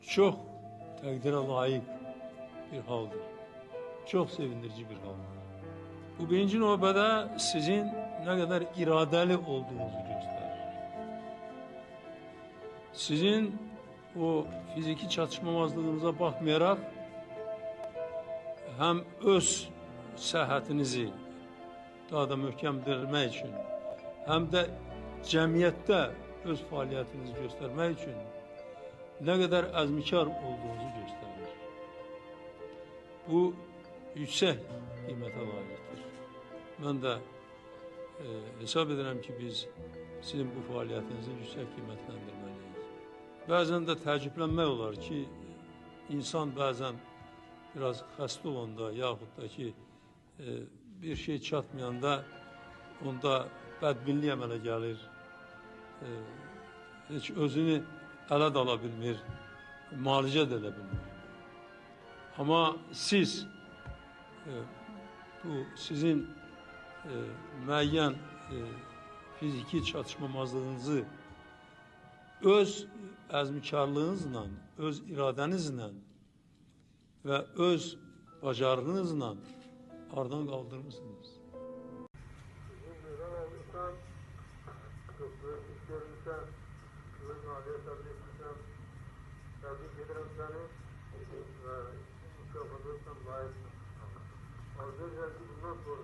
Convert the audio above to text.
çok takdire layık bir haldır. Çok sevindirici bir haldır. Bu birinci növbədə sizin ne kadar iradeli olduğunuzu gösterir. Sizin o fiziki çatışmamazlığınıza bakmayarak hem öz səhhətinizi daha da möhkəmləndirmək üçün, hem de cəmiyyətdə öz fəaliyyətinizi göstermek için ne kadar əzmkar olduğunuzu gösterir. Bu yüksək qiymətə layiqdir. Mən də hesab edirəm ki, biz sizin bu fəaliyyətinizi yüksək qiymətləndirməliyik. Bəzən də təəccüblənmək olar ki, insan bəzən biraz xəstə olanda yaxud da ki, bir şey çatmayanda onda bədbinlik əmələ gəlir, heç özünü ələ də ala bilmir, müalicə də edə bilmir. Ama siz bu sizin müəyyən fiziki çatışmamazlığınızı öz əzmkarlığınızla, öz iradənizlə və öz bacarığınızla aradan qaldırmışsınız. Tebrik ederim seni ve mükafatı layıksın. Az önce bundan sonra